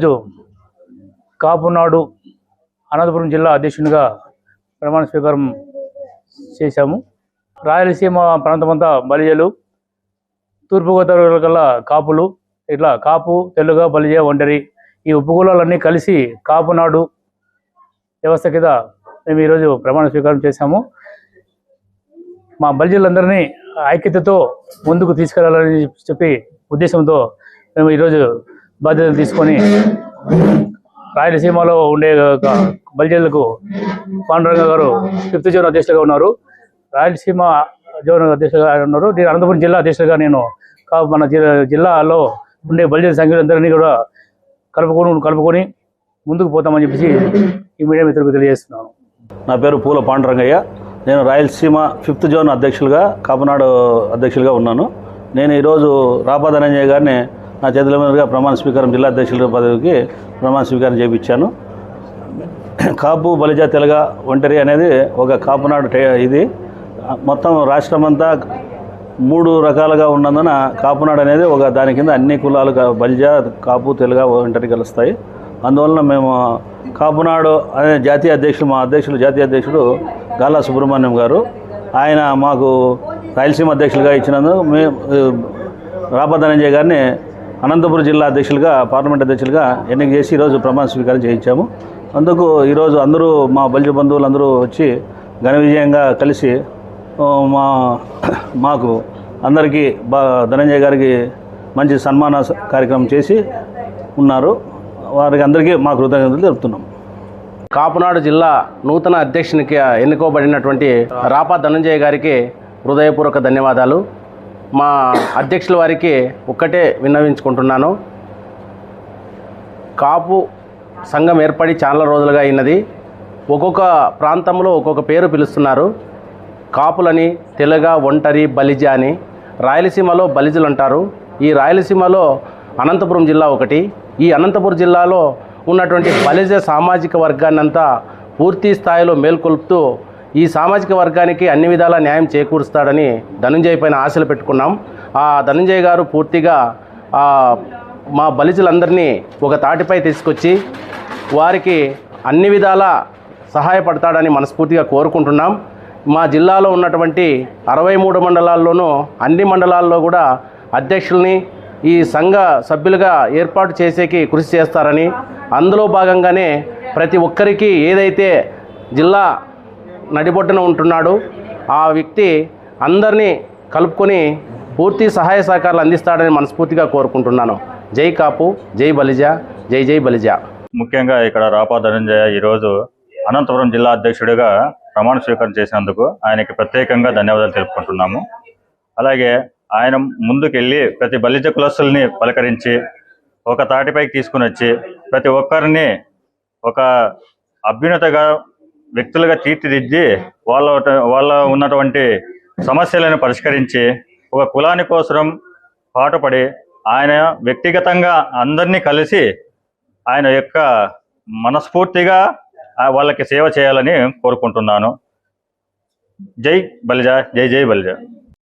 రోజు కాపునాడు అనంతపురం జిల్లా అధ్యక్షునిగా ప్రమాణ స్వీకారం చేశాము. రాయలసీమ ప్రాంతమంతా బలిజలు, తూర్పుగోదావరి కల్లా కాపులు, ఇట్లా కాపు, తెలుగ, బలిజ, ఒంటరి ఈ ఉపకులాలన్నీ కలిసి కాపునాడు వ్యవస్థ కింద మేము ఈరోజు ప్రమాణ స్వీకారం చేశాము. మా బలిజలందరినీ ఐక్యతతో ముందుకు తీసుకెళ్లాలని చెప్పి ఉద్దేశంతో మేము ఈరోజు బాధ్యతలు తీసుకొని రాయలసీమలో ఉండే బలిజలకు పాండురంగ గారు 5th జోన్ అధ్యక్షులుగా ఉన్నారు. రాయలసీమ జోన్ అధ్యక్షులుగా ఉన్నారు. నేను అనంతపురం జిల్లా అధ్యక్షులుగా నేను మన జిల్లాలో ఉండే బలిజల సంఖ్యలందరినీ కూడా కలుపుకొని ముందుకు పోతామని చెప్పేసి ఈ మీడియా మిత్రులకు తెలియజేస్తున్నాను. నా పేరు పూల పాండురంగయ్య. నేను రాయలసీమ 5th జోన్ అధ్యక్షులుగా కాపునాడు అధ్యక్షులుగా ఉన్నాను. నేను ఈరోజు రాపా ధనంజయ గారిని నా చేతుల మీదుగా ప్రమాణ స్వీకారం జిల్లా అధ్యక్షుల పదవికి ప్రమాణ స్వీకారం చేయించాను. కాపు, బలిజ, తెలగ, ఒంటరి అనేది ఒక కాపునాడు. ఇది మొత్తం రాష్ట్రం అంతా 3 రకాలుగా ఉన్నందున కాపునాడు అనేది ఒక దాని కింద అన్ని కులాలు బలిజ, కాపు, తెలగ, ఒంటరి కలుస్తాయి. అందువలన మేము కాపునాడు అనే జాతీయ అధ్యక్షులు, మా జాతీయ అధ్యక్షుడు గాలా సుబ్రహ్మణ్యం గారు, ఆయన మాకు రాయలసీమ అధ్యక్షులుగా ఇచ్చినందుకు మేము రాపా ధనంజయ గారిని అనంతపురం జిల్లా అధ్యక్షులుగా, పార్లమెంట్ అధ్యక్షులుగా ఎన్నిక చేసి ఈరోజు ప్రమాణ స్వీకారం చేయించాము. అందుకు ఈరోజు అందరూ మా బలిజ బంధువులు అందరూ వచ్చి ఘన విజయంగా కలిసి మాకు అందరికీ ధనంజయ గారికి మంచి సన్మాన కార్యక్రమం చేసి ఉన్నారు. వారికి అందరికీ మా కృతజ్ఞతలు తెలుపుతున్నాం. కాపునాడు జిల్లా నూతన అధ్యక్షునికి ఎన్నుకోబడినటువంటి రాపా ధనంజయ గారికి హృదయపూర్వక ధన్యవాదాలు. మా అధ్యక్షుల వారికి ఒక్కటే విన్నవించుకుంటున్నాను. కాపు సంఘం ఏర్పడి చాలా రోజులుగా అయినది. ఒక్కొక్క ప్రాంతంలో ఒక్కొక్క పేరు పిలుస్తున్నారు. కాపులని, తెలగ, ఒంటరి, బలిజ అని. రాయలసీమలో బలిజలు అంటారు. ఈ రాయలసీమలో అనంతపురం జిల్లా ఒకటి. ఈ అనంతపురం జిల్లాలో ఉన్నటువంటి బలిజ సామాజిక వర్గాన్నంతా పూర్తి స్థాయిలో మేల్కొల్పుతూ ఈ సామాజిక వర్గానికి అన్ని విధాలా న్యాయం చేకూరుస్తాడని ధనంజయ్ పైన ఆశలు పెట్టుకున్నాం. ఆ ధనంజయ్ గారు పూర్తిగా మా బలిజలందరినీ ఒక తాటిపై తీసుకొచ్చి వారికి అన్ని విధాలా సహాయపడతాడని మనస్ఫూర్తిగా కోరుకుంటున్నాం. మా జిల్లాలో ఉన్నటువంటి 63 మండలాల్లోనూ అన్ని మండలాల్లో కూడా అధ్యక్షుల్ని ఈ సంఘ సభ్యులుగా ఏర్పాటు చేసేకి కృషి చేస్తారని, అందులో భాగంగానే ప్రతి ఒక్కరికి ఏదైతే జిల్లా నడిబొడ్డున ఉంటున్నాడు ఆ వ్యక్తి అందరినీ కలుపుకొని పూర్తి సహాయ సహకారాలు అందిస్తాడని మనస్ఫూర్తిగా కోరుకుంటున్నాను. జై కాపు, జై బలిజ, జై జై బలిజ. ముఖ్యంగా ఇక్కడ రాపా ధనంజయ ఈరోజు అనంతపురం జిల్లా అధ్యక్షుడిగా ప్రమాణ స్వీకారం చేసినందుకు ఆయనకి ప్రత్యేకంగా ధన్యవాదాలు తెలుపుకుంటున్నాము. అలాగే ఆయన ముందుకెళ్ళి ప్రతి బలిజ కులస్తుల్ని పలకరించి ఒక తాటిపైకి తీసుకుని వచ్చి ప్రతి ఒక్కరిని ఒక అభ్యున్నతగా వ్యక్తులుగా తీర్చిదిద్ది వాళ్ళ ఉన్నటువంటి సమస్యలను పరిష్కరించి ఒక కులాని కోసం పాటుపడి ఆయన వ్యక్తిగతంగా అందరినీ కలిసి ఆయన యొక్క మనస్ఫూర్తిగా వాళ్ళకి సేవ చేయాలని కోరుకుంటున్నాను. జై బలిజ, జై జై బలిజ.